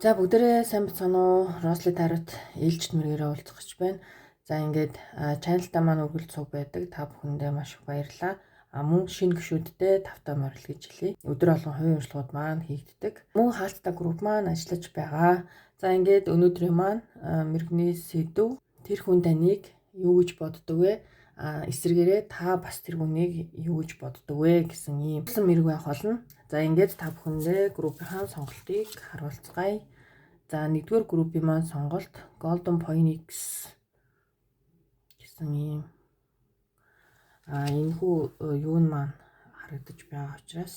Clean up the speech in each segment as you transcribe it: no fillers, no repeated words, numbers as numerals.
За бүгдээрээ сайн бацгаана уу? Росли Тарот ээлжид мэргээрээ уулзах гэж байна. За ингээд чаналта маань үргэлж цуг байдаг. Та бүхэндээ маш их баярлалаа. Мөн шинэ гишүүдтэй тавтай морил гэж хэлье. Өдөр болгон хувийн урилгууд маань хийгддэг. Мөн хаалттай групп маань ажиллаж байгаа. За ингээд өнөөдрийн маань мэрэгний сэдв тэр хүн таныг юу гэж боддог вэ? Эсвэргээрээ та бас тэр хүнийг юу гэж боддог вэ гэсэн ийм мэрэг байх болно. За ингээд та бүхэндээ группийн сонголтыг харуулцгаая. За нэгдүгээр группийн маань сонголт Golden Phoenix гэсэн ийм энэхүү юу нь маань харагдаж байгаа учраас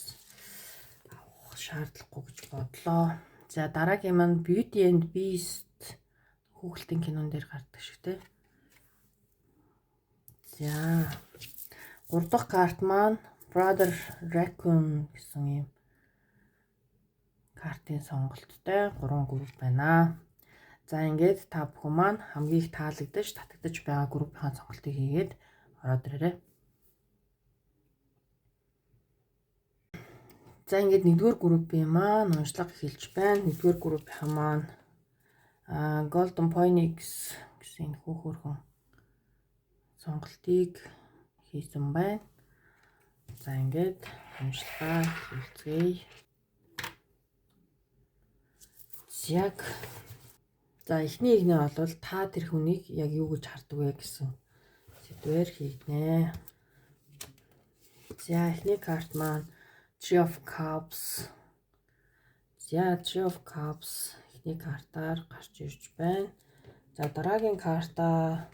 авах шаардлагагүй гэж бодлоо. За дараагийн маань Beauty and Beast хүүхэлдэйн кинон дээр гардаг шиг те. За 3 дахь карт маань Brother Raccoon гэсэн ийм картын сонголттой 3 групп байна. За ингээд та бүхэн маань хамгийн их таалагдаж, татагдаж байгаа группийн сонголтыг хийгээд ороод ирээрэй. За ингээд нэгдүгээр группийн маань уншлага эхэлж байна. Нэгдүгээр группийн маань Golden Phoenix гэсэн хүүхөрхөн сонголтыг хийсэн байна. За ингээд уншлагаа хэлцгээе. За эхний игнэ бол та тэр хүнийг яг юу гэж хардаг вэ гэсэн сэдвээр хийгнэ. За эхний карт маань Three of Cups. За Three of Cups эхний картаар гарч ирж байна. За дараагийн картаа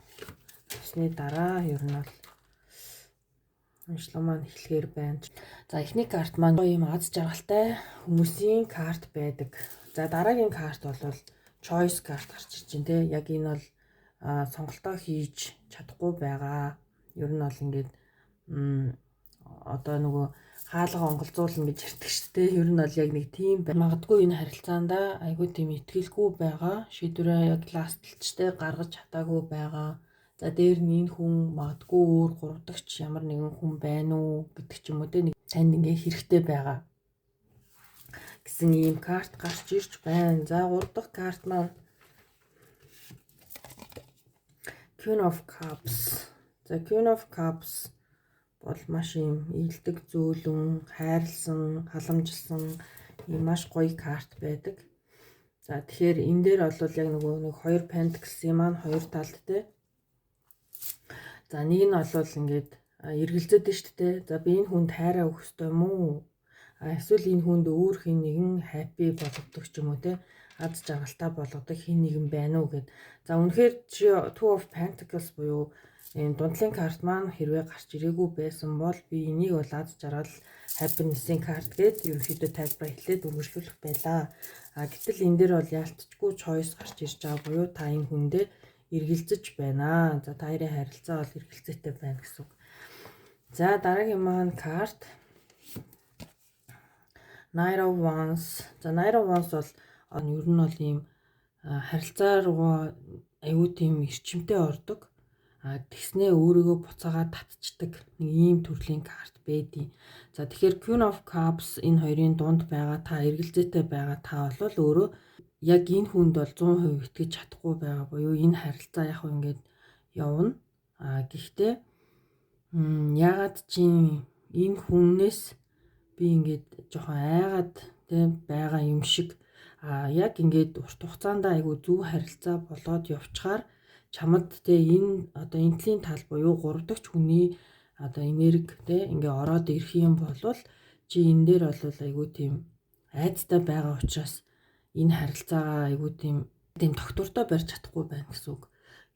авсны дараа ер нь бол уншлага маань эхлэхээр байна. За эхний карт маань ийм аз жаргалтай хүмүүсийн карт байдаг. За дараагийн карт бол choice карт гарч ирж байна те. Яг энэ бол сонголтоо хийж чадахгүй байгаа. Ер нь бол ингээд одоо нөгөө хаалга онголзуулна гэж ярьдаг шүү дээ. Ер нь бол яг нэг тийм магадгүй энэ харилцаанда айгүй тийм итгэлгүй байгаа. Шийдвэрээ яг ластлчтэй гаргаж чадаагүй байгаа. За дээр нь энэ хүн магадгүй өөр гуравдагч ямар нэгэн хүн байна уу гэдэг ч юм уу те. Нэг танд ингээ хэрэгтэй байгаа гэсэн ийм карт гарч ирж байна. За 3 дахь карт маань Queen of Cups. За Queen of Cups бол маш юм ийдэг зөөлөн, хайрлсан, халамжилсан ийм маш гоё карт байдаг. За тэгэхээр энэ дээр бол яг нөгөө нэг 2 Pentacles-ийн маань 2 талд те. За нэг нь бол ингээд эргэлзээд нь шүү дээ. За би энэ хүнд хайраа өгөх ёстой юм уу? Эсвэл энэ хүнд өөр хин нэгэн happy болгодог ч юм уу те. Аз жаргалтай болгодог хин нэгэн байна уу гэд. За үнэхээр Two of Pentacles буюу энэ дундлын карт маань хэрвээ гарч ирээгүй байсан бол би энийг бол аз жаргал happiness-ийн карт гэд ерөнхийдөө тайлбар хэлээд үргэлжлүүлэх байлаа. Гэтэл энэ дээр бол яалтчгүй choice гарч ирж байгаа буюу та энэ хүндээ эргэлзэж байна. За та хоёрын харилцаа бол эргэлзээтэй байна гэсэн үг. За дараагийн маань карт Knight of Wands. За Knight of Wands бол ер нь бол ийм харилцаа руу аюу тийм эрчимтэй ордог. Тэгснээ өөрийгөө буцаагаад татчихдаг нэг ийм төрлийн карт байдیں۔ За тэгэхээр Queen of Cups энэ хоёрын дунд байгаа та эргэлзээтэй байгаа та бол өөрөө яг энэ хүнд бол 100% итгэж чадахгүй байгаа буюу энэ харилцаа яг ингээд явна. Гэхдээ ягаад чи энэ хүнээс би ингээд жоохон айгаад тийм байгаа юм шиг яг ингээд урт хугацаанд айгүй зөв харилцаа болоод явчихаар чамд те энэ одоо энтлийн тал буюу 3 дахь хүний одоо энерги те ингээ ороод ирэх юм бол чи энэ дээр бол айгүй тийм айцтай байгаа учраас энэ харилцаагаа айгүй тийм тогтвортой барьж чадахгүй байна гэсэн үг.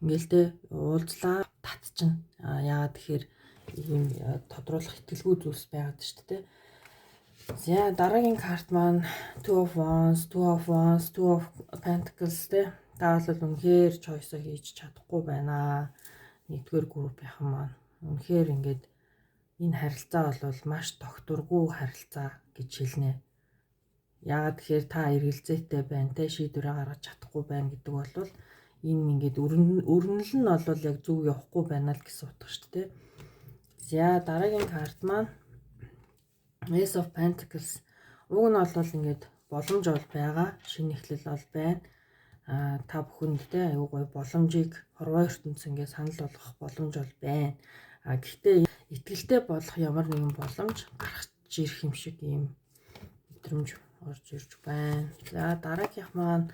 Ингээл те уулзлаа татчихна. Яагаад тэгэхээр ийм тодруулах итгэлгүй зүйлс байгаад шүү дээ. За дараагийн карт маань Two of Wands, Two of Pentacles те. Та бол үнэхээр choice хийж чадахгүй байна. Нэгдүгээр группийнхан маань үнэхээр ингээд энэ харилцаа бол маш тогтворгүй харилцаа гэж хэлнэ. Яагаад тэгэхээр та эргэлзээтэй байна те шийдвэрээ гаргаж чадахгүй байна гэдэг бол энэ ингээд өрнөл нь бол яг зөв явахгүй байна л гэсэн утга шүү дээ. За дараагийн карт маань Ace of Pentacles. Уг нь бол ингээд боломж бол байгаа. Шинэ эхлэл бол байна. Та бүхэнд те аюу гой боломжийг хорвоо ертөнцийн ингээд санал болгох боломж бол байна. Гэхдээ итгэлтэй болох ямар нэгэн боломж гарч ирэх юм шиг ийм мэдрэмж орж ирж байна. За дараагийнх маань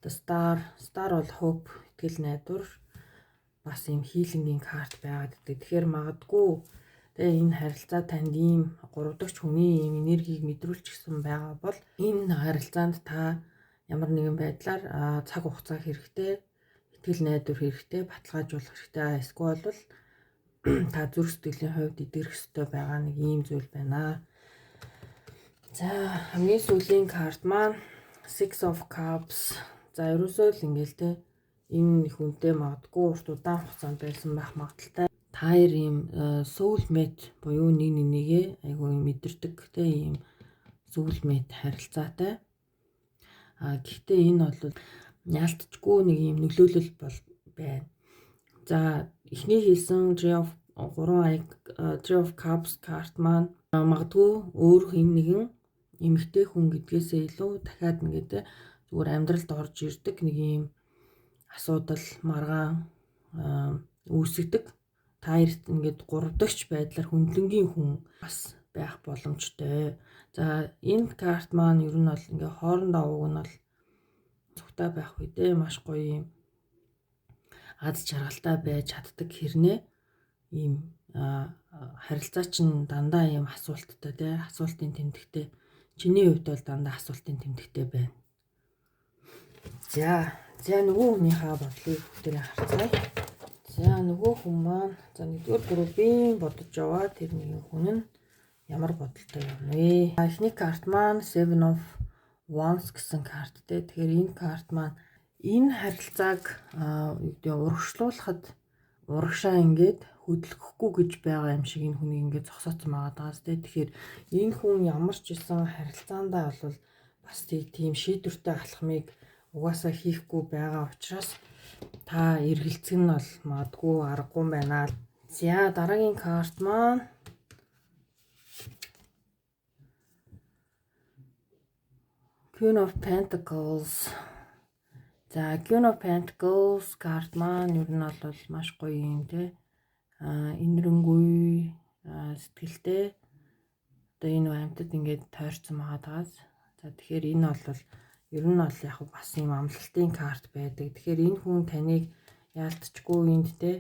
The Star бол hope, итгэл найдвар, бас ийм хийлингийн карт байгаад гэдэг. Тэгэхээр магадгүй тэгээ энэ харилцаа танд ийм 3 дахь хүний ийм энергийг мэдрүүлчихсэн байгаа бол энэ харилцаанд та ямар нэгэн байдлаар цаг хугацаа хэрэгтэй, итгэл найдвар хэрэгтэй, баталгаажуулах хэрэгтэй. Эсвэл бол та зүрх сэтгэлийн хувьд идэрэх хэрэгтэй байгаа нэг ийм зүйл байна. За хамгийн сүүлийн карт маань Six of Cups. За ерөөсөө л ингээл те энэ хүнтэй магадгүй урт удаан хугацаанд байсан байх магадaltaй. Та хоёр ийм soulmate буюу нэг нэгээ айгүй мэдэрдэг те ийм soulmate харилцаатай. Гэхдээ энэ бол яалтчгүй нэг ийм нөлөөлөл бол байна. За эхний хэлсэн Three of Cups карт маань магадгүй өөр хэм нэгэн эмэгтэй хүн гэдгээсээ илүү дахиад ингээд зүгээр амьдралд орж ирдэг нэг ийм асуудал маргаан үүсгдэг. Та хоёрт ингээд 3 дахь байдлаар хөндлөнгийн хүн бас байх боломжтой. За энэ карт маань ер нь бол ингээ хоорондоо ууг нь бол цогтой байх үедээ маш гоё юм аз жаргалтай байж чаддаг хэрнээ ийм харилцаа чинь дандаа ийм асуулттай тий асуултын тэмдэгтэй. Чиний хувьд бол дандаа асуултын тэмдэгтэй байна. За нөгөө хүнийхээ бодлыг бүгдээрээ харцгаая. За нөгөө хүн маань за нэгдүгээр группийн бодож яваа тэр нэгэн хүн нь ямар бодолтой юм вэ? Эхний карт маань Seven of Wands гэсэн карт те. Тэгэхээр энэ карт маань энэ харилцааг урагшлуулахад урагшаа ингээд хөдөлгөхгүй гэж байгаа юм шиг энэ хүнийг ингээд зогсооцсон байгаа даас те. Тэгэхээр энэ хүн ямар ч исэн харилцаандаа бол бас тийм шийдвэртэй алхмыг угаасаа хийхгүй байгаа учраас та эргэлзэх нь бол магадгүй аргагүй юм байна. За дараагийн карт маань Queen of Pentacles. За Queen of Pentacles карт маань ер нь бол маш гоё юм те. Инэрэнгүй сэтгэлтэй одоо энэ амьтад ингээд тойрцсон байгаа даас. За тэгэхээр энэ бол ер нь бол яг бас юм амлалтын карт байдаг. Тэгэхээр энэ хүн таныг яалтчгүй энд те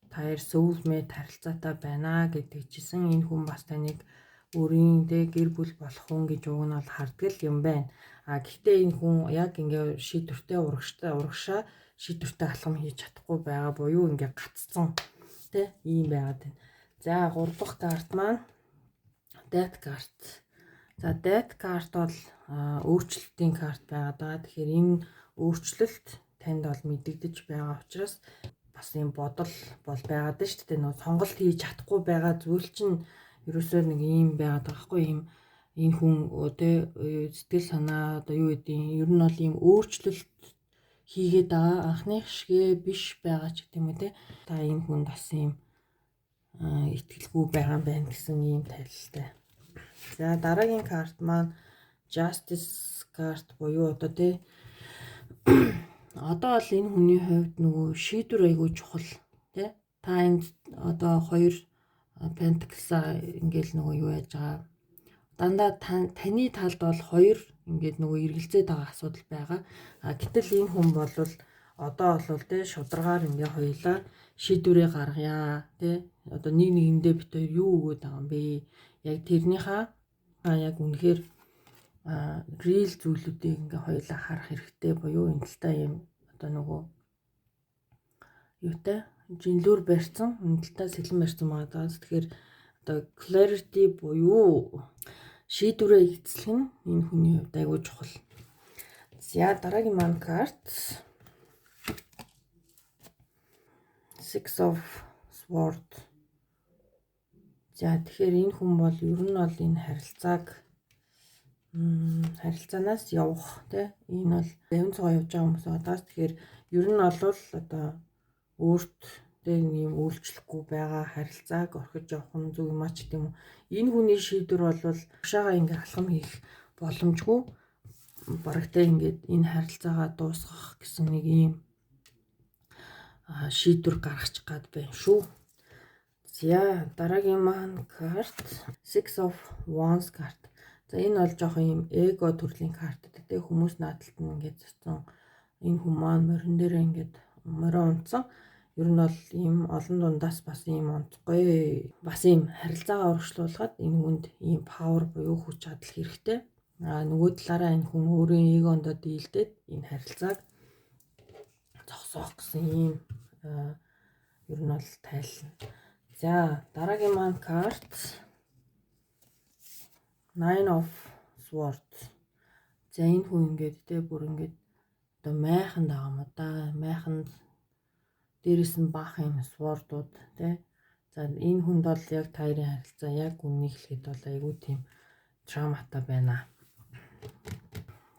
та хоёр soulmate харилцаатай байна гэдэг чисэн энэ хүн бас таныг өөрийн те гэр бүл болох хүн гэж уг нь бол харддаг юм байна. Гэхдээ энэ хүн яг ингээ шийдвэртэй урагшаа шийдвэртэй алхам хийж чадахгүй байгаа буюу ингээ гаццсан те ийм байгаад байна. За 3 дахь карт маань Death карт. За Death карт бол өөрчлөлтийн карт байгаа даа. Тэгэхээр энэ өөрчлөлт танд бол мэдэгдэж байгаа учраас бас юм бодол бол байгаад байна шүү дээ. Нөө сонголт хийж чадахгүй байгаа зүйл чинь ерөөсөө нэг ийм байгаад байгаа хгүй юм. Энэ хүн тэ сэтгэл санаа одоо юу гэдэг ер нь бол ийм өөрчлөлт хийгээд байгаа анхных шигэ биш байгаа ч гэдэм үү те. Та энэ хүнд бас ийм итгэлгүй байгаа юм байна гэсэн ийм тайлалтай. За дараагийн карт маань Justice карт буюу одоо те одоо бол энэ хүний хувьд нөгөө шийдвэр айгүй чухал те. Та энд одоо 2 Pentacles ингээл нөгөө юу яаж байгаа дандаа таны талд бол 2 ингээд нөгөө эргэлзээд байгаа асуудал байгаа. Гэтэл энэ хүн бол одоо бол те шударгаар ингээ хоёлаа шийдвэрээ гаргая те. Одоо нэг нэгэндээ бит хоёр юу өгөөд байгаа юм бэ? Яг тэрнийхээ яг үнэхээр real зүйлүүдийг ингээ хоёлаа харах хэрэгтэй буюу энэ талтай юм одоо нөгөө юутай жинлүүр барьсан энэ талтай сэлэн барьсан байгаа. Тэгэхээр одоо clarity буюу шийдвэрээ эцэлэх нь энэ хүний хувьд айгүй чухал. За дараагийн маань карт Six of Swords. За тэгэхээр энэ хүн бол ер нь бол энэ харилцаанаас явах тий энэ бол 500 явж байгаа хүмүүс удаас тэгэхээр ер нь бол одоо өөрт тэг ийм үйлчлэхгүй байгаа харилцааг орхиж явах нь зөв юм ач гэдэм үү. Энэ хүний шийдвэр бол шагаа ингээ алхам хийх боломжгүй. барагтай ингээд энэ харилцаагаа дуусгах гэсэн нэг ийм шийдвэр гаргачих гад байна шүү. За дараагийн маань карт Six of Wands карт. За энэ бол жоохон юм эго төрлийн карт гэдэг. Хүмүүс наадталд нь ингээд зоцсон энэ хүмүүс маань морин дээр ингээд морин унтсан. Ер нь бол ийм олон дундаас бас ийм онцгой бас ийм харилцаагаа урагшлуулахад энэ хүнд ийм павер буюу хүч чадал хэрэгтэй. Нөгөө талаараа энэ хүн өөрийн эгондоо дийлдээд энэ харилцааг зогсоох гэсэн ийм ер нь бол тайлна. За дараагийн маань карт Nine of Swords. За энэ хүн ингээд тэ бүр ингээд одоо майханд байгаа юм да. Майханд дээрэс нь баах юм swordууд тэ. За энэ хүнд бол яг таарын харилцаа яг үннийг хэлэхэд бол айгүй тийм драматай байна.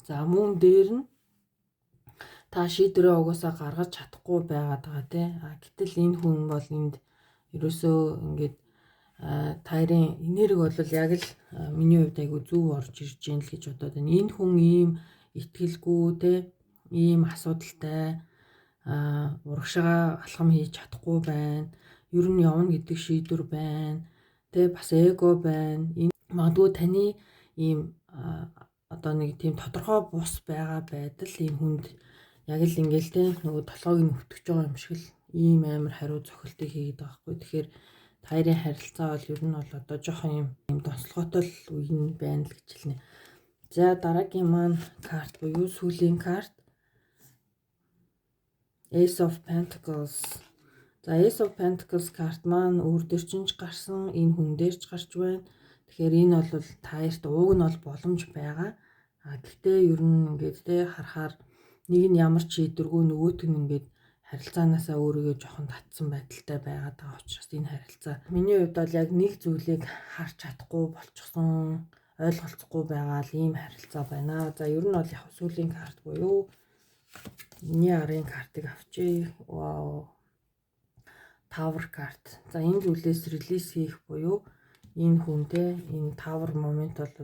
За мөн дээр нь та шийдвэрээ угаасаа гаргаж чадахгүй байгаад байгаа тий. Гэтэл энэ хүн бол энд ерөөсөө ингээд таарын энерги бол яг л миний хувьд айгүй зөв орж ирж байна л гэж бодоод байна. Энэ хүн ийм итгэлгүй тий, ийм асуудалтай урагшаа алхам хийж чадахгүй байна. Ер нь явна гэдэг шийдвэр байна. Тэ бас эго байна. Энэ магадгүй таны ийм одоо нэг тийм тодорхой бус байгаа байдал энэ хүнд яг л ингээл те нөгөө толгойг нь өвтгөж байгаа юм шиг л ийм амар хариу цохилтыг хийгээд байгаа хгүй. Тэгэхээр таарын харилцаа бол ер нь бол одоо жоохон юм донцлоготой л үе нь байна л гэж хэлнэ. За дараагийн маань карт буюу сүүлийн карт Ace of Pentacles. За Ace of Pentacles карт маань өөр дээр ч гарсан, энэ хүн дээр ч гарч байна. Тэгэхээр энэ бол таярт ууг нь бол боломж байгаа. Гэхдээ ер нь ингээд те харахаар нэг нь ямар ч шийдвэргүй нөгөөт нь ингээд харилцаанаасаа өөрийгөө жоохон татсан байдалтай байгаад байгаа учраас энэ харилцаа миний хувьд бол яг нэг зүйлийг харж чадахгүй болчихсон, ойлголцохгүй байгаа л ийм харилцаа байна. За ер нь бол яг сүүлийн карт буюу миний арын картыг авчи. Вау. Tower карт. За энэ зүйлээс релиз хийх буюу энэ хүнтэй энэ Tower момент бол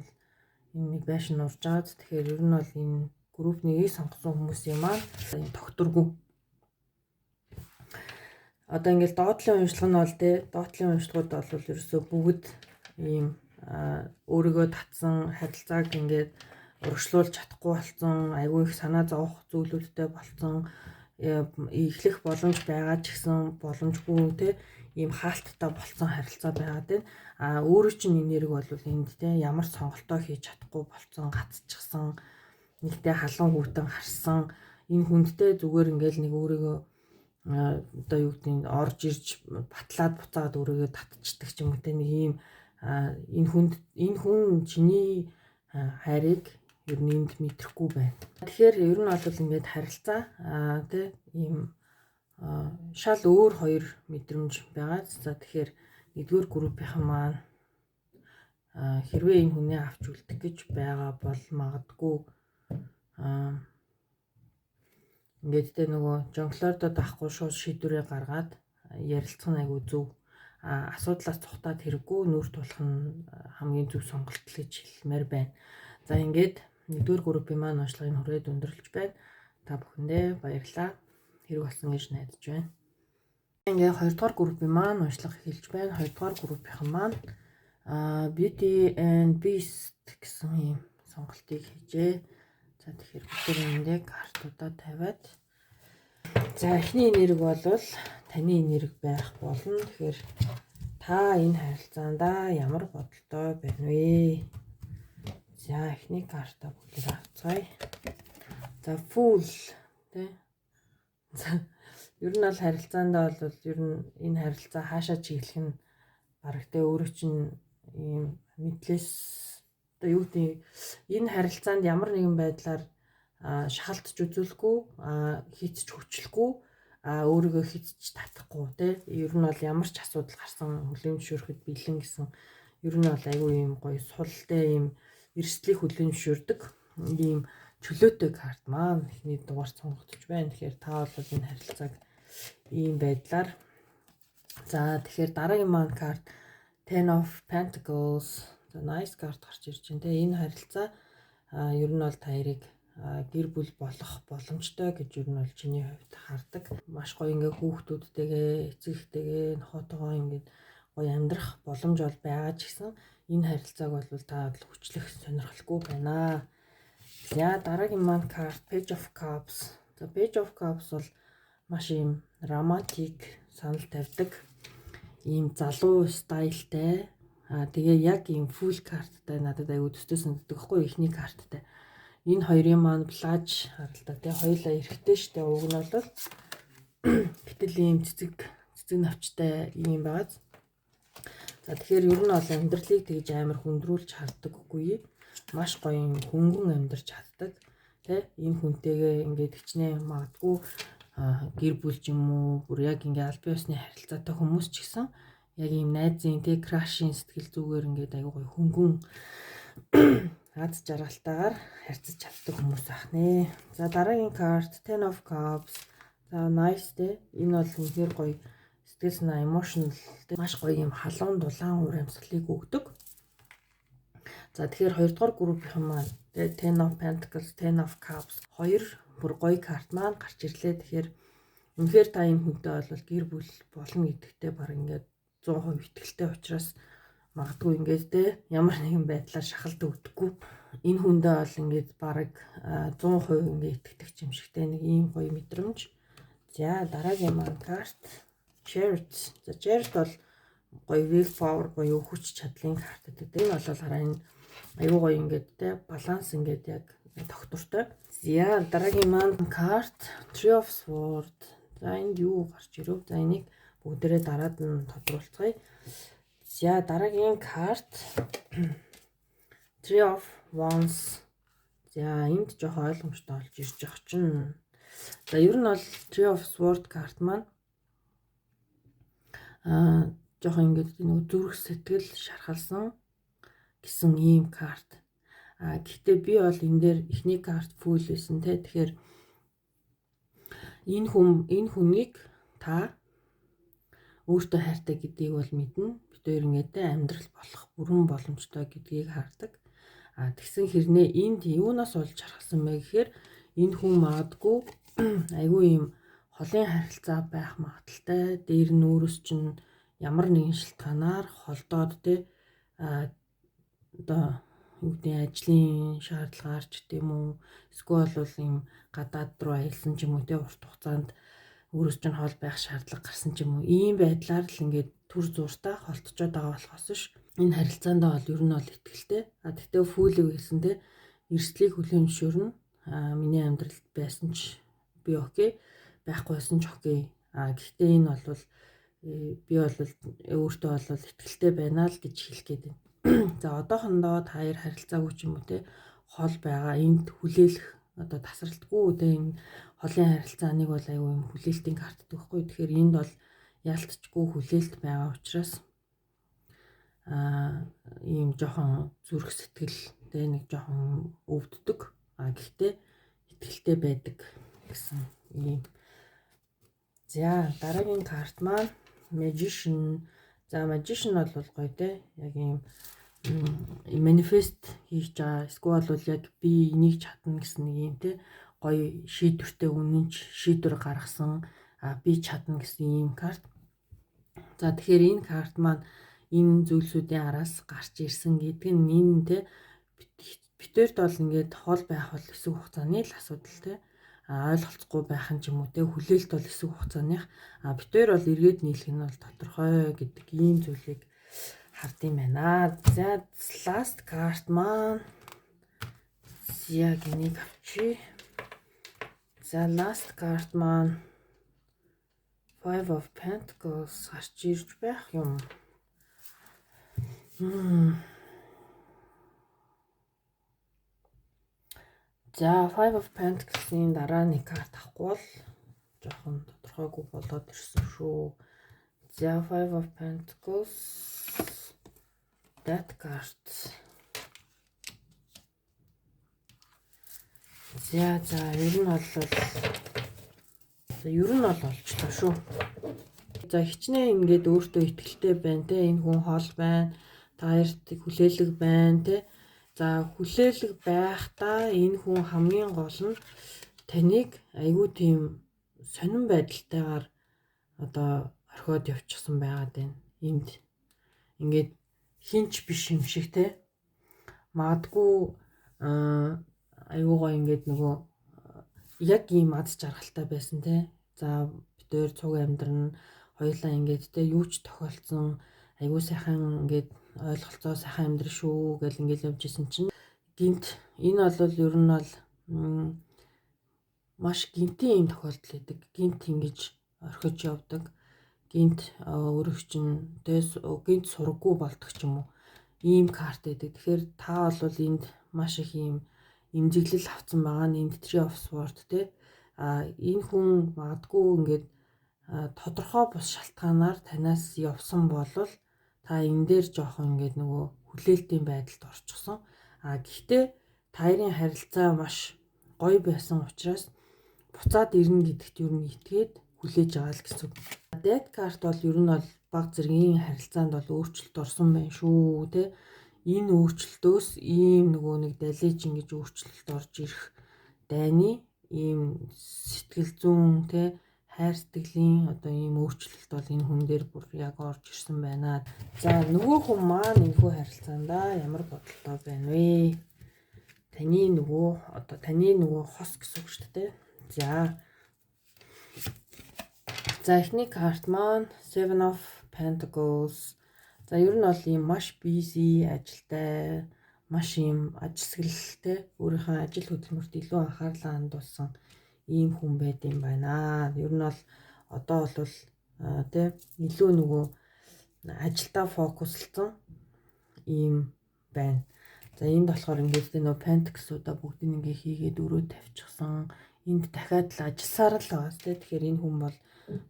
энэ нэг байшин урж байгаа. Тэгэхээр ер нь бол энэ групп нэгийг сонгосон хүмүүсийн маань энэ тогтургүй. Одоо ингээл доотлын уншлага нь бол доотлын уншлагууд бол ерөөсөө бүгд ийм өөрийгөө татсан харилцааг ингээд урагшлуулж чадахгүй болсон, айгүй их санаа зовох зүйлүүдтэй болсон, эхлэх боломж байгаа ч гэсэн боломжгүй те ийм хаалттай болсон харилцаа байгаад байна. Өөрөө чинь энерги бол энд те ямар сонголтоо хийж чадахгүй болсон, гацчихсан, нэгтэй халуун хүйтэн харсан, энэ хүндтэй зүгээр ингээл нэг өөрийгөө одоо юу гэдэг нь орж ирж батлаад буцаад өөрийгөө татчихдаг ч юм уу те нэг ийм энэ хүн чиний хайрыг ер нь энд мэдрэхгүй байна. Тэгэхээр ер нь бол ингээд харилцаа тий ийм шал өөр хоёр мэдрэмж байгаа. За тэгэхээр нэгдүгээр группийнхан маань хэрвээ энэ хүнээ авч үлдэх гэж байгаа бол магадгүй ингээд тэ нөгөө жонглордо дахгүй шууд шийдвэрээ гаргаад ярилцах нь айгүй зөв. Асуудлаас цухтаад хэрэггүй нүүр тулах нь хамгийн зөв сонголт л гэж хэлмээр байна. За ингээд нэгдүгээр группийн маань уншлагыг хүрээд өндөрлөж байна. Та бүхэндээ баярлалаа. Хэрэг болсон гэж найдаж байна. Ингээд хоёрдугаар группийн маань уншлага эхэлж байна. Хоёрдугаар группийнхан маань Beauty and Beast гэсэн юм сонголтыг хийжээ. За тэгэхээр бүгд эндээ картуудаа тавиад. За эхний энерги бол таны энерги байх болно. Тэгэхээр та энэ харилцаанда ямар бодолтой байна вэ? За эхний карта бүгд авцгаая. За Fool тий. За ер нь бол харилцаанда бол ер нь энэ харилцаа хаашаа чиглэх нь бараг тэ өөрөө чинь ийм мэдлээс одоо юу гэдэг энэ харилцаанд ямар нэгэн байдлаар шахалтж үзүүлэхгүй хийцч хүчлэхгүй өөрийгөө хийцч татахгүй те ер нь бол ямар ч асуудал гарсан хүлээн зөвшөөрөхөд бэлэн гэсэн ер нь бол айгүй ийм гоё султай ийм эрсдлийг хүлээн зөвшөөрдөг ийм чөлөөтэй карт маань эхний дугаар сонгогдож байна. Тэгэхээр та бол энэ харилцааг ийм байдлаар за тэгэхээр дараагийн маань карт Ten of Pentacles. За nice карт гарч ирж байна те энэ харилцаа ер нь бол та хоёрыг гэр бүл болох боломжтой гэж юу нь бол чиний хувьд хардаг. Маш гоё ингээ хүүхдүүдтэйгээ, эцэгтэйгээ, нохотойгоо ингээ гоё амьдрах боломж бол байгаа ч гэсэн энэ харилцааг бол та хүчлэх сонирхолгүй байна. За дараагийн маань карт Page of Cups. За Page of Cups бол маш юм романтик санал тавьдаг. Ийм залуу стайлтай. Тэгээ яг ийм full карттай надад аягүй төстэй санагддаг хгүй ихний карттай. Энэ хоёрын маань плаж харалтай тий хоёулаа эрэхтэй штэ уг нь бол гэтэл ийм цэцэг навчтай юм байгааз. За тэгэхээр ер нь бол амьдралыг тэгж амар хүндрүүлж харддаггүй. Маш гоё юм хөнгөн амьдарч чаддаг. Тэ энэ хүнтэйгээ ингээд хичнээн магадгүй гэр бүл ч юм уу бүр яг ингээ аль биесны харилцаатай хүмүүс ч гэсэн яг ийм найзын тэ крашийн сэтгэл зүгээр ингээд аягүй гоё хөнгөн аз жаргалтайгаар харьцаж чаддаг хүмүүс ах нэ. За дараагийн карт Ten of Cups. За nice тэ энэ бол үнэхээр гоё сэтгэл санаа emotional тэ маш гоё юм халуун дулаан уур амьсгалыг өгдөг. За тэгэхээр хоёрдугаар группийн маань Ten of Pentacles, Ten of Cups хоёр бүр гоё карт маань гарч ирлээ. Тэгэхээр үнэхээр та энэ хүнтэй бол гэр бүл болно гэдэгтээ баг ингээд 100% итгэлтэй учраас магадгүй ингээд те ямар нэгэн байдлаар шахалт өгдөггүй. Энэ хүндээ бол ингээд баг 100% ингээд итгэдэг юм шигтэй нэг ийм гоё мэдрэмж. За дараагийн маань карт Chariot. За Chariot бол гоё will power гоё хүч чадлын карт гэдэг. Энэ бол хараа энэ аюу гоё ингээд те баланс ингээд яг тогтвортой. За дараагийн маань карт Three of Swords. За энд юу гарч ирв? За энийг бүгдээрээ дараад нь тодруулцгаая. За дараагийн карт Three of Wands. За энд жоох ойлгомжтой болж ирж байгаа чинь. За ер нь бол Three of Swords карт маань жоох ингээд нэг зүрх сэтгэл шархалсан гэсэн ийм карт. Гэхдээ би бол энэ дээр эхний карт full байсан те. Тэгэхээр энэ хүнийг та өөртөө хайртай гэдгийг бол мэднэ. Бид хоёр ингээд амьдрал болох бүрэн боломжтой гэдгийг хардаг. Тэгсэн хэрнээ энд юунаас болж харахсан бэ гэхээр энэ хүн магадгүй айгүй юм холын харилцаа байх магадaltaй. Дээр нь өөрөөс чинь ямар нэгэн шалтгаанаар холдоод те одоо юу гэдэг ажлын шаардлагаар ч гэдэм үү эсвэл бол юм гадаад руу аялсан ч юм уу те урт хугацаанд өөрөөс чинь хол байх шаардлага гарсан ч юм уу ийм байдлаар л ингээд төр зуртаа холтчоод байгаа болохоос ш энэ харилцаанд бол ер нь бол ихтэй. Тэгтээ фүүлэг гэсэн те эрсдлийг хүлээн зөвшөөрнө. Миний амьдралд байсан ч би окей, байхгүй байсан ч окей. Гэхдээ энэ бол би бол өөртөө бол ихтэй байна л гэж хэлэх гээд байна. За одоохондоо та хоёр харилцаагүй ч юм уу те хол байгаа энд хүлээлэх одоо тасралтгүй те энэ холын харилцааныг бол аюу юм хүлээлтийн картдаг байхгүй. Тэгэхээр энд бол яалтчгүй хүлээлт байгаа учраас ийм жоохон зүрх сэтгэл те нэг жоохон өвддөг. Гэхдээ итгэлтэй байдаг гэсэн ийм. За дараагийн карт маань Magician. За Magician бол гоё те яг ийм манифест хийж байгаа. Эсвэл бол яг би энийг чадна гэсэн нэг юм те гоё шийдвэртэй үнэнч шийдвэр гаргасан би чадна гэсэн ийм карт. За тэгэхээр энэ карт маань энэ зүйлсүүдийн араас гарч ирсэн гэдэг нь энэ те битээрт бол ингээд хол байх бол хэсэг хугацааны л асуудал те ойлголцохгүй байх нь ч юм уу те хүлээлт бол хэсэг хугацааных битээр бол эргээд нийлэх нь бол тодорхой гэдэг ийм зүйлийг хард юм байна. За last card маань яг энийг авчи. За last card маань Five of Pentacles гарч ирж байх юм. За Five of Pentacles-ийн дараа нэг карт авахгүй бол жоохон тодорхойгүй болоод ирсэн шүү. За Five of Pentacles that card. За ер нь бол олчлоо шүү. За хичнээн ингээд өөртөө ихтэй байна те энэ хүн хоол байна. Та хоёрт хүлээлэг байна те За хүлээлэг байхдаа энэ хүн хамгийн гол нь таныг айгүй тийм сонирн байдалтайгаар одоо орхиод явчихсан байгаад байна. Энд ингээд хинч биш юм шиг те. Магадгүй айгуугаа ингээд нөгөө яг ийм аз жаргалтай байсан те. За бид өөр цуг амьдран хоёулаа ингээд те юу ч тохиолдсон айгүй сайхан ингээд ойлголцоо сайхан амьдрал шүү гэл ингээд явж исэн чинь гинт энэ бол ер нь бол маш гинтийн юм тохиолдол байдаг. Гинт ингэж орхиж явдаг. Гинт өөрөг чинь гинт сургаггүй болдог ч юм уу. Ийм карт байдаг. Тэгэхээр та бол энд маш их ийм эмзэглэл авсан байгаа нь энд Three of Swords те. Энэ хүн магадгүй ингээд тодорхой бус шалтгаанаар танаас явсан болвол та энэ дээр жоохон ингээд нөгөө хүлээлтийн байдалд орчихсон. Гэхдээ таарын харилцаа маш гоё байсан учраас буцаад ирнэ гэдэгт ер нь итгээд хүлээж байгаа л гэсэн. Death card бол ер нь бол баг зэргийн харилцаанд бол өөрчлөлт орсон байна шүү те. Энэ өөрчлөлтөөс ийм нөгөө нэг далиж ингэж өөрчлөлт орж ирэх дайны ийм сэтгэл зүйн те хайр сэтгэлийн одоо ийм өөрчлөлт бол энэ хүн дээр бүр яг орж ирсэн байна. За нөгөө хүн маань энэхүү харилцаанда ямар бодолтой байна вэ? Таны нөгөө хос гэсэн үг шүү дээ. За эхний карт маань Seven of Pentacles. За ер нь бол ийм маш busy ажилтай, маш ийм ажилсгэлтэй, өөрийнхөө ажил хөдөлмөрт илүү анхаарлаа хандуулсан ийм хүн байд юм байна. Ер нь бол одоо бол илүү нөгөө ажилдаа фокуслсан ийм байна. За энд болохоор ингээд нөгөө Pentacles-уудаа бүгдийг ингээ хийгээд өрөө тавьчихсан. Энд дахиад л ажилласаар л байгаа тест. Тэгэхээр энэ хүн бол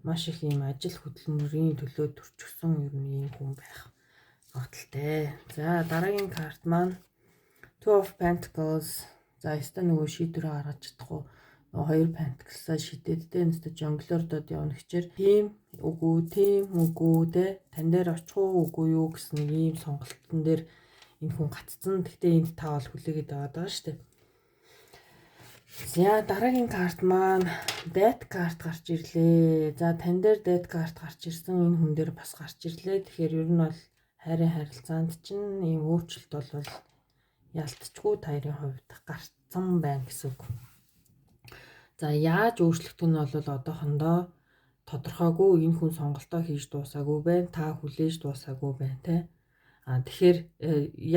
маш их ийм ажил хөдөлмөрийн төлөө төрчихсөн ер нь ийм хүн байх магадaltaй. За дараагийн карт маань Two of Pentacles. За яста нөгөө шийдвэрээ гаргаж чадахгүй нөгөө хоёр Pentacles-аа шидэд тэ нэстэ жонглордод явна гэчээр тийм үгүй тэ тань дээр очих үгүй юу гэсэн нэг ийм сонголтын дээр энэ хүн гаццсан. Гэхдээ энд та бол хүлээгээд байгаа шүү дээ. За дараагийн карт маань Death карт гарч ирлээ. За тань дээр Death карт гарч ирсэн, энэ хүн дээр бас гарч ирлээ. Тэгэхээр ер нь бол хайрын харилцаанд чинь ийм өөрчлөлт бол ялтчгүй таарын хувьд гарцсан байна гэсэн үг. За яаж өөрчлөгдөх нь бол одоохондоо тодорхойгүй. Энэ хүн сонголтоо хийж дуусаагүй байна. Та хүлээж дуусаагүй байна те. Тэгэхээр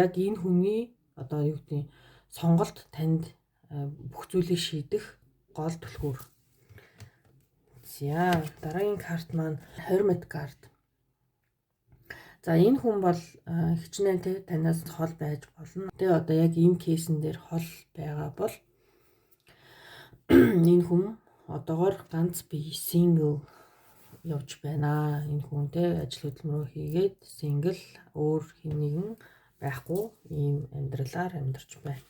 яг энэ хүний одоо юу гэдэг сонголт танд бүх зүйлийг шийдэх гол түлхүүр. За дараагийн карт маань Hermit карт. За энэ хүн бол хичнээн те танаас хол байж болно. Тэгээ одоо яг энэ кейсэн дээр хол байгаа бол энэ хүн одоогоор ганц бие single явж байна. Энэ хүн те ажил хөдөлмөрөө хийгээд single өөр хэн нэгэн байхгүй ийм амьдралаар амьдарч байна.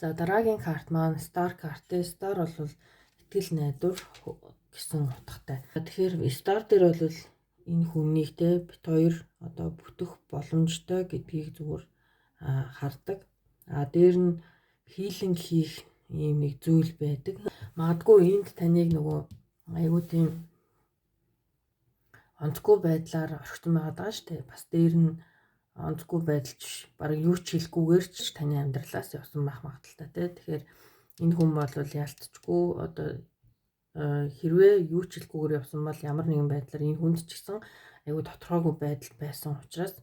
За дараагийн карт маань Star карт. Star бол итгэл найдвар гэсэн утгатай. Тэгэхээр Star дээр бол энэ хүнийг те бит хоёр одоо бүтэх боломжтой гэдгийг зүгээр хардаг. Дээр нь хийлэн хийх ийм нэг зүйл байдаг. Магадгүй энд таныг нөгөө айгүй тийм онцгүй байдлаар орхисон байгаа шүү дээ. Бас дээр нь онцгүй байдалч баг юу ч хэлэхгүйгээр ч таны амьдралаас явсан байх магадaltaй тий. Тэгэхээр энэ хүн бол ялцчгүй одоо хэрвээ юу ч хэлэхгүйгээр явсан бол ямар нэгэн байдлаар энэ хүнд ч гэсэн айгүй тодорхойгүй байдал байсан учраас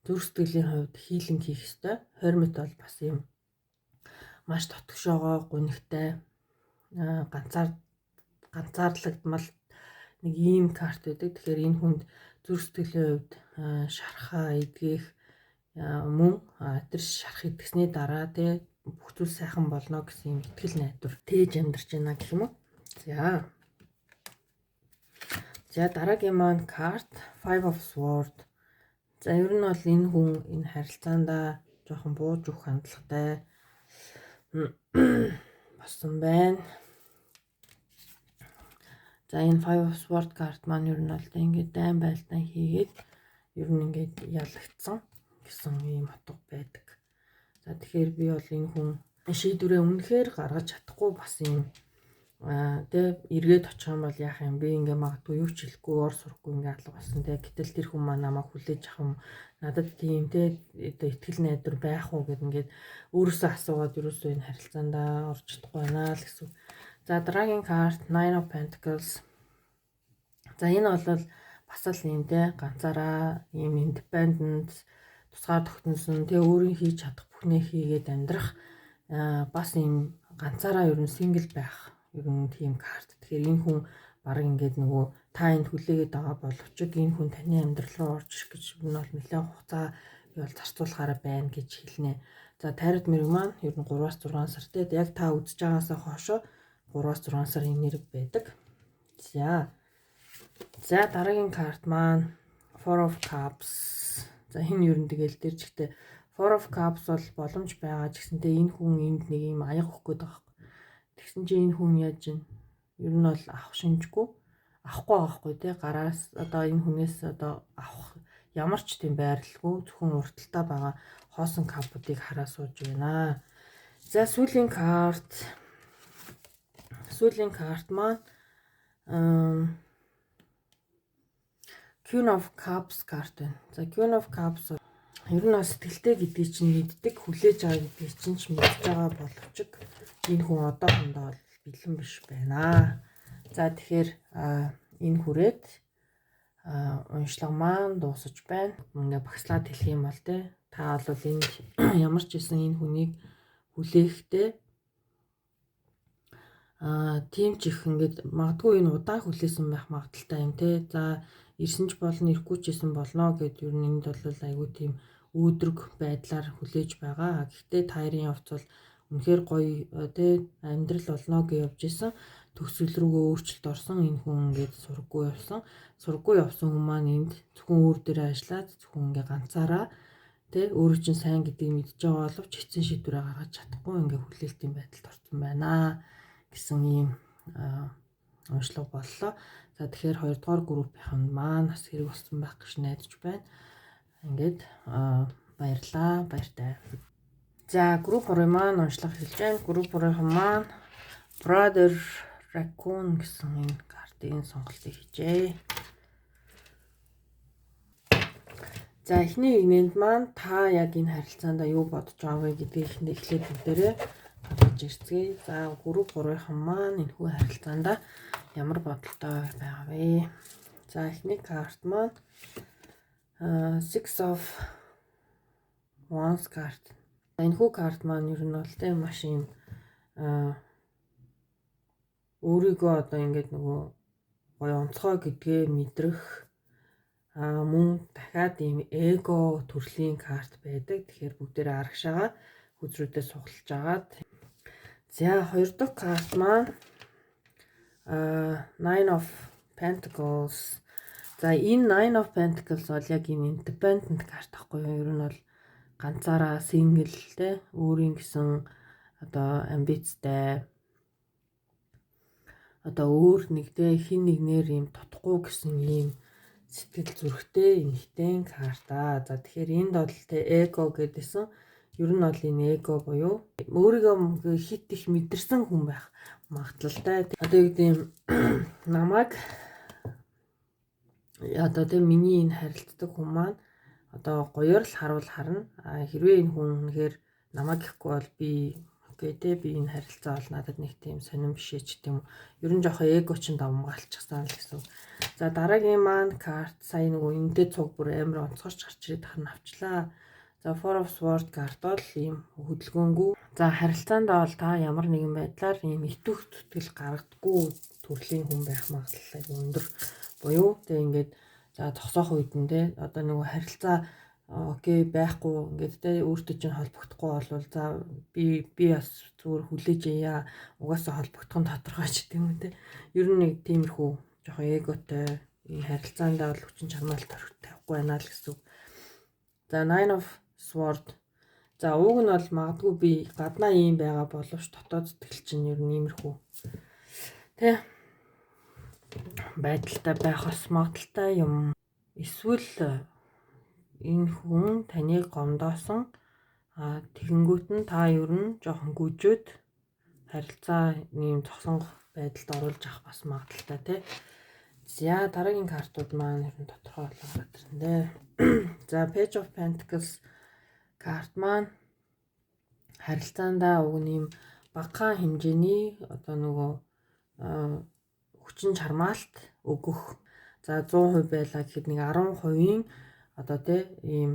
зүрх сэтгэлийн хувьд хийлэн хийх ёстой. Hermit бол бас юм маш дотгошоогоо гунигтай ганцаарлагдмал нэг ийм карт байдаг. Тэгэхээр энэ хүнд зүрх сэтгэлийн хувьд шархаа эдгэх мөн тэр шарх эдгэсний дараа тий бүх зүйл сайхан болно гэсэн юм итгэл найдвар тээж амьдарч байна гэх юм уу. За дараагийн маань карт Five of Swords. За ер нь бол энэ хүн энэ харилцаанда жоохон бууж өгөх хандлагатай болсон байна. За энэ Five of Swords карт маань ер нь бол ингээд дайн байлдаан хийгээд ер нь ингээд ялагдсан гэсэн ийм утга байдаг. За тэгэхээр би бол энэ хүн шийдвэрээ үнэхээр гаргаж чадахгүй бас юм тэ эргээд очих юм бол яах юм би ингээ магадгүй юу ч хэлэхгүй ор сурахгүй ингээ алга болсон тэ гэтэл тэр хүн маань намайг хүлээж авах юм надад тийм тэ итгэл найдвар байх уу гэд ингээд өөрөөсөө асуугаад ерөөсөө энэ харилцаандаа орж чадахгүй байна л гэсэн. За дараагийн карт Nine of Pentacles. За энэ бол бас л юм тэ ганцаараа ийм independent тусгаар тогтносон тэ өөрийн хийж чадах бүхнээ хийгээд амьдрах бас ийм ганцаараа ер нь сингл байх ер нь тийм карт. Тэгэхээр энэ хүн баг ингээд нөгөө та энд хүлээгээд байгаа боловч энэ хүн таны амьдрал руу орж ирэх гэж ер нь бол нэлээд хугацаа би бол зарцуулахаараа байна гэж хэлнэ. За тайрад мэрэг маань ер нь 3-6 сар тэгээд яг та үзэж байгаасаа хойшоо 3-6 сар энерги байдаг. За дараагийн карт маань Four of Cups. За энэ ер нь тэгэл дээр чигтээ Four of Cups бол боломж байгаа ч гэсэнтэй энэ хүн энд нэг юм аяга өгөх гээд байгаа. Тэгсэн чинь энэ хүн яаж ийн ер нь бол авах шинжгүй авахгүй байхгүй тий гараас одоо энэ хүнээс одоо авах ямар ч тийм байрлалгүй зөвхөн урталтаа байгаа хоосон капуудыг хараа сууж байна. За сүүлийн карт маань Queen of Cups карт байна. За Queen of Cups ер нь сэтгэлтэй гэдгийг чинь мэддэг, хүлээж байгаа гэдгийг чинь ч мэдж байгаа боловч энэ хүн одоохондоо бэлэн биш байна. За тэгэхээр энэ хүрээд уншлага маань дуусаж байна. Ингээ багслаад хэлэх юм бол та бол энд ямар ч гэсэн энэ хүнийг хүлээхдээ тийм ч их ингээд магадгүй энэ удаан хүлээсэн байх магадaltaй юм те. За ирсэн ч болно, ирэхгүй ч гэсэн болно гэд ер нь энд бол айгүй тийм өөдрөг байдлаар хүлээж байгаа. Гэхдээ таарийн явц бол үнэхээр гоё те амьдрал болно гэж явж исэн. Төгсгөл рүүгээ өөрчлөлт орсон энэ хүн ингээд сургуу явсан хүн маань энд зөвхөн өөр дээрээ ажиллаад зөвхөн ингээ ганцаараа те өөрөө чинь сайн гэдгийг мэдж байгаа боловч эцсийн шийдвэрээ гаргаж чадахгүй ингээ хүлээлтийн байдалд орсон байна гэсэн ийм уншлага боллоо. За тэгэхээр 2 дугаар группийн маань бас хэрэг болсон байх гэж найдаж байна. Ингээд баярлаа, баяртай. За групп 3 маань уншлага хэлж байна. Групп 3 маань Brother Raccoon гэсэн энэ картын сонголтыг хийжээ. За эхний игнэнд маань та яг энэ харилцаанд юу бодож байгаа вэ гэдгийг эхлээд бүгдээрээ гаргаж ирцгээе. За групп 3-ын маань энэхүү харилцаанд ямар бодолтой байгаа вэ? За эхний карт маань Six of Wands карт. Энэхүү карт маань ер нь бол тэ маш юм өөрийгөө одоо ингээд нөгөө гоё онцгой гэдгээ мэдрэх мөн дахиад ийм эго төрлийн карт байдаг. Тэгэхээр бүгдээрээ арагшаага хүзрүүдэд сугалж агаад. За 2 дахь карт маань Nine of Pentacles. За энэ Nine of Pentacles бол яг энэ independent карт ахгүй юу? Ер нь бол ганцаараа single те өөрийн гэсэн одоо амбицтай одоо өөр нэгтэй хин нэгнэр юм тутахгүй гэсэн ийм сэтгэл зүрхтэй энхтэн карта. За тэгэхээр энд бол те эго гэдээсэн ер нь бол энэ эго буюу өөрийгөө хит их мэдэрсэн хүн байх магадлалтай. Одоо юу гэдэг юм намайг одоо те миний энэ харилцдаг хүн маань одоо гоёор л харна. Хэрвээ энэ хүн үнэхээр намайг гэхгүй бол би гэдэг би энэ харилцаа бол надад нэг тийм сонирн биш ч гэдэм. Ер нь жоохон эго ч давмгаалчихсан л гэсэн. За дараагийн маань карт сая нөгөө энэтэй цуг бүр амар онцгорч гарч ирээд харна авчлаа. За Four of Swords карт бол ийм хөдөлгөөнгүй. За харилцаанд бол та ямар нэгэн байдлаар ийм итвэх зүтгэл гаргадаггүй төрлийн хүн байх магадлал өндөр. Буюу тэг ингээд за зогсоох үед нь те одоо нөгөө харилцаа окей байхгүй ингээд те өөртөө чинь холбогдохгүй болвол за би бас зүгээр хүлээж яа угаасаа холбогдох нь тодорхой ч гэдэм үү те. Ер нь нэг тиймэрхүү жоохон эготой энэ харилцаанд бол хүчин чармаал тавихгүй байна л гэсэн. За Nine of Swords. За ууг нь бол магадгүй би гаднаа ийм байгаа боловч дотоод сэтгэл чинь ер нь иймэрхүү тэ байдалтай байх бас магадaltaй юм. Эсвэл энэ хүн таныг гомдоосон Тэгэнгүүт нь та ер нь жоохон гүжөөд харилцаа нэм зогсонгох байдалд оруулж авах бас магадaltaй тий. За дараагийн картууд маань ер нь тодорхой болоод ирнэ. За Page of Pentacles карт маань харилцаандаа уг нэм багахан хэмжээний одоо нөгөө хүчин чармаалт өгөх. За 100% байлаа гэхэд нэг 10% одоо тий ийм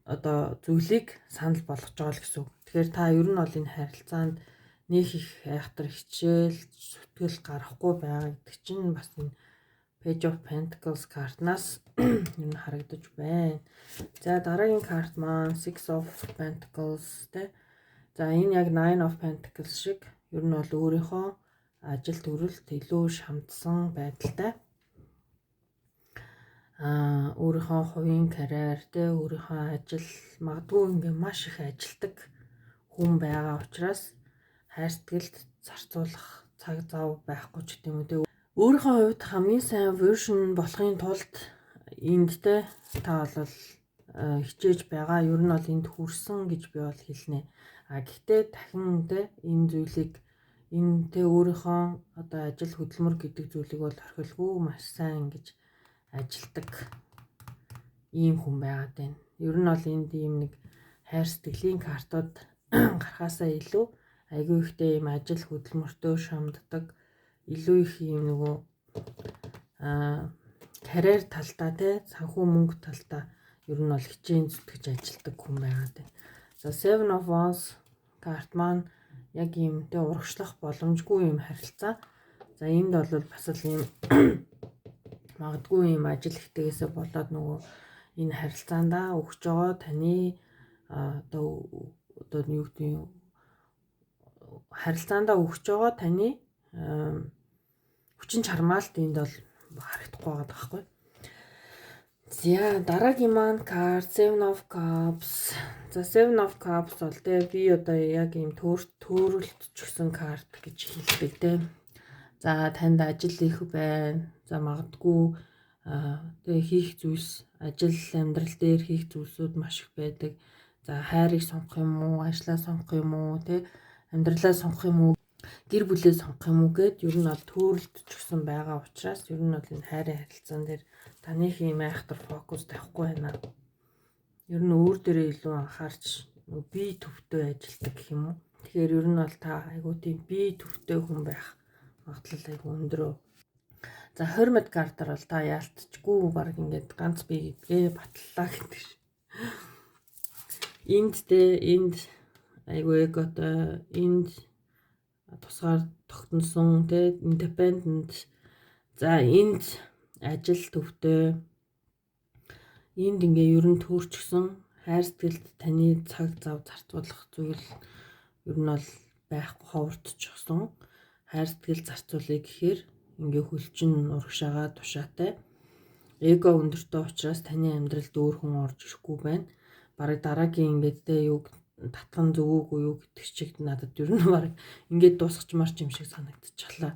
одоо зүйлийг санал болгож байгаа л гэсэн үг. Тэгэхээр та ер нь бол энэ харилцаанд нэг их айхтар хичээл зүтгэл гарахгүй байгаа гэдэг чинь бас энэ Page of Pentacles картнаас ер нь харагдаж байна. За дараагийн карт маань Six of Pentacles тий. За энэ яг Nine of Pentacles шиг ер нь бол өөрийнхөө ажил төрөлд илүү шамдсан байдалтай. Өөрийнхөө хувийн карьер тэ өөрийнхөө ажил магадгүй ингээ маш их ажилдаг хүн байгаа учраас хайр сэтгэлд зарцуулах цаг зав байхгүй ч гэдэм үү тэ. Өөрийнхөө хувьд хамгийн сайн version болохын тулд энд тэ та бол хичээж байгаа. Ер нь бол энд хүрсэн гэж би бол хэлнэ. Гэхдээ дахин тэ энэ зүйлийг энэ тэ өөрийнхөө одоо ажил хөдөлмөр гэдэг зүйлийг бол орхилгүй маш сайн ингэж ажилдаг ийм хүн байгаад байна. Ер нь бол энд ийм нэг хайр сэтгэлийн картууд гарахаасаа илүү айгүй ихтэй ийм ажил хөдөлмөртөө шамддаг, илүү их ийм нөгөө карьер талдаа те санхүү мөнгө талдаа ер нь бол хичээн зүтгэж ажилдаг хүн байгаад байна. За Seven of Wands карт маань яг ийм тэ урагшлах боломжгүй ийм харилцаа. За энд бол бас л ийм магадгүй ийм ажил ихтэйгээсээ болоод нөгөө энэ харилцаандаа өгч байгаа таны одоо юу гэдэг юм харилцаандаа өгч байгаа таны хүчин чармаалт энд бол харагдахгүй байгаа байхгүй. За дараагийн маань карт Seven of Cups. За Seven of Cups бол тэ би одоо яг ийм төөрөлт ч гэсэн карт гэж хэлдэг тэ. За танд ажил их байна. За магадгүй тэгээ хийх зүйлс ажил амьдрал дээр хийх зүйлсүүд маш их байдаг. За хайрыг сонгох юм уу, ажлаа сонгох юм уу, тэ амьдралаа сонгох юм уу, гэр бүлээ сонгох юм уу гэд ер нь бол төөрөлт ч гэсэн байгаа учраас ер нь бол энэ хайрын харилцаан дээр таны ийм айхтар фокус тавихгүй байна. Ер нь өөр дээрээ илүү анхаарч бие төвтэй ажилдаг гэх юм уу. Тэгэхээр ер нь бол та айгуу тийм бие төвтэй хүн байх магадлал айгуу өндөр. За Hermit картаар бол та яалтчгүй баг ингээд ганц бие гэдгээ батллаа гэдэг ш. Энд айгуу эготой энд тусгаар тогтносон тэ independent. За энд ажил төвтэй энд ингээ ер нь төрчихсөн хайр сэтгэлд таны цаг зав зарцуулах зүйл ер нь бол байхгүй ховортчихсон. Хайр сэтгэл зарцуулъя гэхээр ингээ хөлчин урагшаага тушаатай эго өндөртэй учраас таны амьдралд өөр хүн орж ирэхгүй байна. Бараг дараагийн ингээд тэ юу татхан зөвөөгүй юу гэдэг чиг надад ер нь бараг ингээд дуусгачмаар ч юм шиг санагдчихлаа.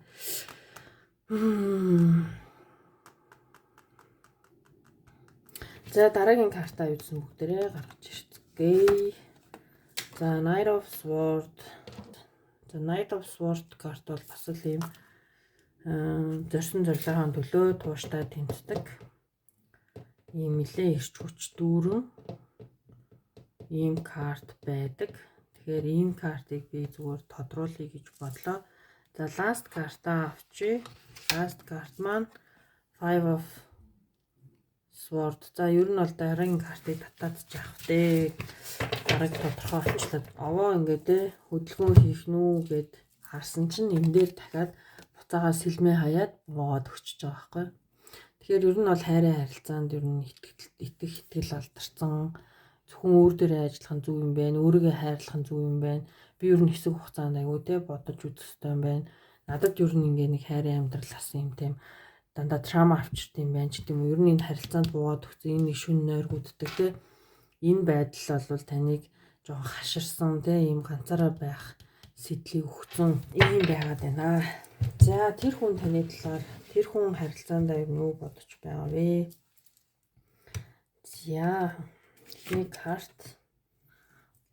За дараагийн картаа юусэн бүгдээрээ гаргаж ирцгээе. За Knight of Swords. За Knight of Swords карт бол бас л ийм зорьсон зорилгын төлөө тууштай тэмцдэг. Ийм нэлээ ирч хүч дүүрэн ийм карт байдаг. Тэгэхээр ийм картыг би зүгээр тодруулъя гэж бодлоо. За last картаа авчи. Last карт маань Five of Swords. За ер нь бол дараагийн картыг татаад жаах дээ. Дараг тодорхой болчлоо. Овоо ингээд хөдөлгөөн хийх нү гэд харсан чинь энэ дээр дахиад буцаага сэлмээ хаяад буугаад өгчөж байгаа байхгүй. Тэгэхээр ер нь бол хайрын харилцаанд ер нь итгэл алдарсан. Зөвхөн өөр дээрээ ажиллах нь зөв юм байна. Өөрийгөө хайрлах нь зөв юм байна. Би ер нь хэсэг хугацаанд аягүй те бодож үзэх хэрэгтэй юм байна. Надад ер нь ингээ нэг хайрын амьдрал асан юм тийм дандаа трама авчирт юм байна ч гэдэм үү. Ер нь энэ харилцаанд буугаад өгсөн энэ шүн нойргууддаг те энэ байдал бол таныг жоохон хаширсан те ийм ганцаараа байх сэтлийг өгсөн ийм байгаад байна. За тэр хүн таны талаар тэр хүн харилцаандаа ер нь юу бодож байгаа вэ? За нэг карт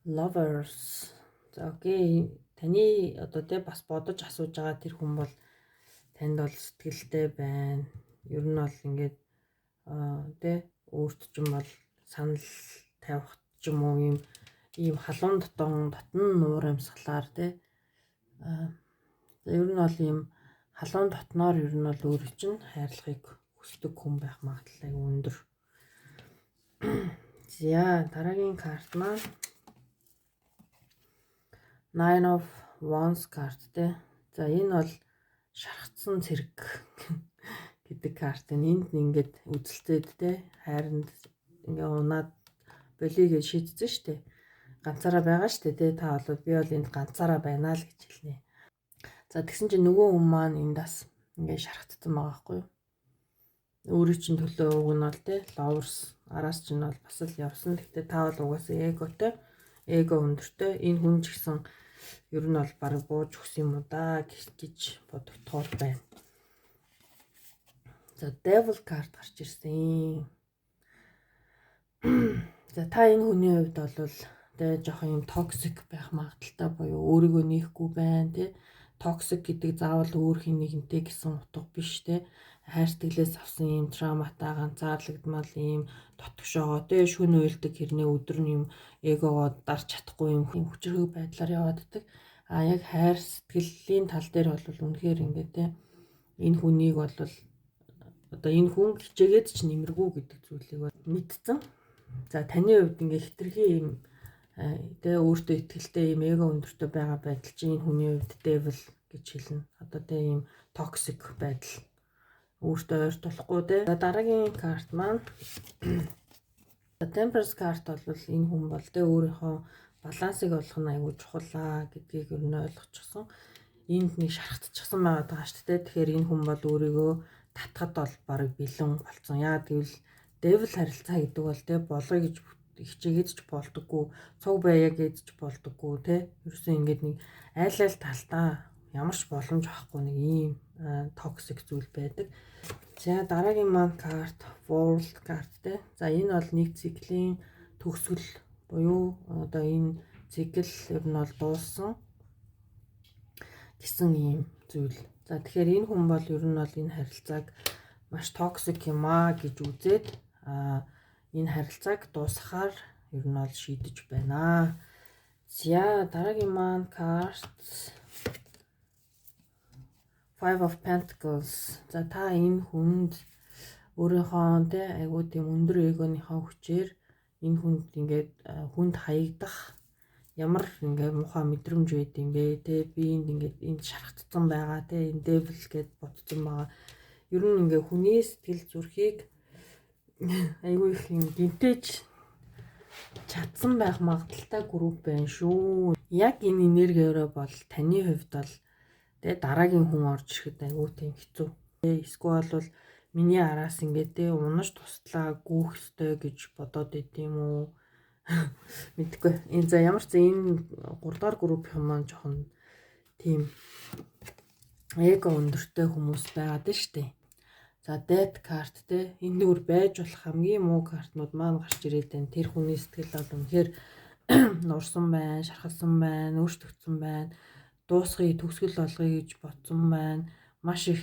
Lovers. За окей. Таны одоо тэ бас бодож асууж байгаа тэр хүн бол танд бол сэтгэлтэй байна. Ер нь бол ингээд тэ өөрт ч юм бол санал тавих ч юм уу ийм халуун дотн нуур амьсгалаар тэ ер нь бол ийм халуун дотноор ер нь бол өөрөө чинь хайрлахыг хүсдэг хүн байх магадлал өндөр. За дараагийн карт маань Nine of Wands карт тэ. За энэ бол шархацсан цэрэг гэдэг карт. Энд ингээд үзэлцээд тэ хайранд ингээ унаад болигээ шийдсэн штэ. Ганцаараа байгаа штэ тэ. Та бол би бол энд ганцаараа байна л гэж хэлнэ. За тэгсэн чинь нөгөө хүн маань энд бас ингээ шархацсан байгаа байхгүй юу? Өөрийн чинь төлөө уг нь бол тэ lovers араас чинь бол бас л явсан. Гэхдээ та бол угаасаа эго өндөртэй энэ хүн ч гэсэн ер нь бол баг бууж өгсөн юм уу да гэж бодогдохоор байна. За devil card гарч ирсэн. За та энэ хүний хувьд бол тэ жоохон юм toxic байх магадaltaй буюу өөрийгөө нээхгүй байна тэ. Toxic гэдэг заавал өөр хин нэгнтэй гэсэн утга биш тэ. Хайр сэтгэлээс авсан юм травматай ганцаарлагдмал юм дотгошоогоо тэ шүн уйлдаг хэрнээ өдөр нь юм эгогоо дарж чадахгүй юм хүчрэг байдлаар явааддаг. Яг хайр сэтгэлийн тал дээр бол үнэхээр ингээд тэ энэ хүнийг бол одоо энэ хүн хичээгээд ч нэмэргүй гэдэг зүйлийг мэдсэн. За таны хувьд ингээд хитрхи юм тэ өөртөө ихтэй юм эго өндөртэй байгаа байдал чинь энэ хүний хувьд devil гэж хэлнэ. Одоо тэ юм toxic байдал өөртөө ойр толохгүй тэ. За дараагийн карт маань Temperance карт бол энэ хүн бол тэ өөрийнхөө балансыг олох нь аягүй чухал гэдгийг ер нь ойлгочихсон. Энд нэг шархтчихсан байгаа шүү дээ. Тэгэхээр энэ хүн бол өөрийгөө татхад бол бараг бэлэн болцсон. Яа гэвэл devil харилцаа гэдэг бол тэ болгоё гэж хичээгээд ч болдоггүй, цуг байя гэж ч болдоггүй тэ. Ерөөсөө ингээд нэг айл талтаа ямар ч боломж авахгүй нэг ийм toxic зүйл байдаг. За дараагийн маань карт World карт тэ. За энэ бол нэг циклийн төгсгөл буюу одоо энэ цикл ер нь бол дууссан гэсэн ийм зүйл. За тэгэхээр энэ хүн бол ер нь бол энэ харилцааг маш toxic юм гэж үзээд энэ харилцааг дуусгахаар ер нь бол шийдэж байна. За дараагийн маань карт Five of Pentacles. За та энэ хүнд өөрийнхөө тэ айгуу тийм өндөр эгоныхоо хүчээр энэ хүнд ингээд хүнд хаягдах ямар ингээд муухай мэдрэмж байд юм бэ тэ би энд шархтсан байгаа тэ энэ devil гэд бодсон байгаа. Ер нь ингээд хүний сэтгэл зүрхийг айгүй их юм гинтэж чадсан байх магадaltaй групп байна шүү. Яг энэ энергиороо бол таны хувьд бол тэ дараагийн хүн орж ирэхэд айгүй тийм хэцүү. Эсвэл бол миний араас ингээд тэ унаж туслаа гүүх ёстой гэж бодоод идэм үү? Мэдгүй. Энэ за ямар ч энэ 3 дахь группийн маань жоохон тийм эго өндөртэй хүмүүс байгаад байна шүү дээ. За death card тэ энэ нүр байж болох хамгийн муу картнууд маань гарч ирээд байна. Тэр хүний сэтгэл бол үнэхээр нурсан байна, шархалсан байна, өөрчлөгдсөн байна. Дуусгыг төгсгөл болгоё гэж бодсон байна. Маш их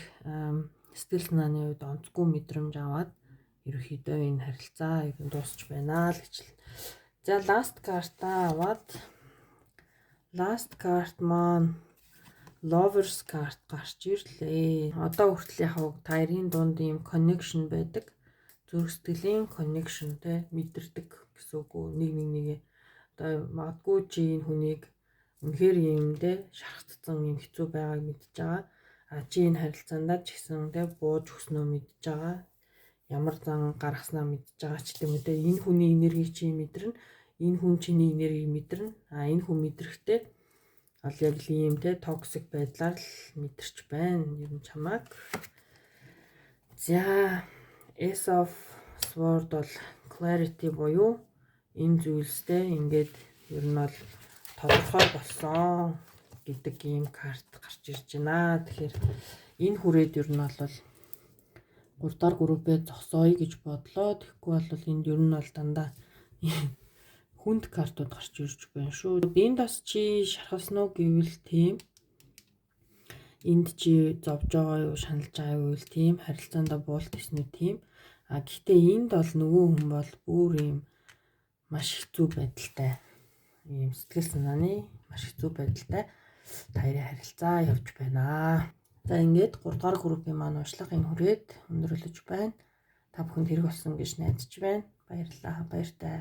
сэтгэл санааны үед онцгүй мэдрэмж аваад ерөөхдөө энэ харилцаа дуусч байна л гэж. За last card-аа аваад last card маань Lovers card гарч ирлээ. Одоо хүртэл яг таарын дунд ийм connection байдаг. Зүрх сэтгэлийн connection тэ мэдэрдэг гэсэн үг үү. Нэг одоо магадгүй чи энэ хүнийг үнэхээр юм тэ шархтсан юм хэцүү байгааг мэдж байгаа. Чи энэ харилцаандаа ч гэсэн тэ бууж өгснөө мэдж байгаа. Ямар зан гаргаснаа мэдж байгаа ч гэдэм үү тэ энэ хүний энергийг чи мэдэрнэ. Энэ хүн чиний энергийг мэдэрнэ. Энэ хүн мэдрэхтэй ал яг л ийм тэ токсик байдлаар л мэдэрч байна. Ер нь чамааг. За Ace of Sword бол clarity буюу энэ зүйлстэй ингээд ер нь бол тодорхой болсон гэдэг ийм карт гарч ирж байна. Тэгэхээр энэ хүрээд ер нь бол 3 дахь группээ зогсооё гэж бодлоо. Тэгэхгүй бол энд ер нь бол дандаа хүнд картууд гарч ирж байна шүү. Энд бас чи шархалсан уу гэвэл тийм. Энд чи зовж байгаа юу, шаналж байгаа юу гэвэл тийм. Харилцаандаа буулт гэсэн үү тийм. Гэхдээ энд бол нөгөө хүн бол бүр юм маш хэцүү байдалтай. Ийм сэтгэл санааны маш хэцүү байдалтай хоёрын харилцаа явж байна. За ингээд 3 дугаар группийн маань уншлагын хүрээд өндөрлөж байна. Та бүхэнд хэрэг болсон гэж найдаж байна. Баярлалаа. Баяртай.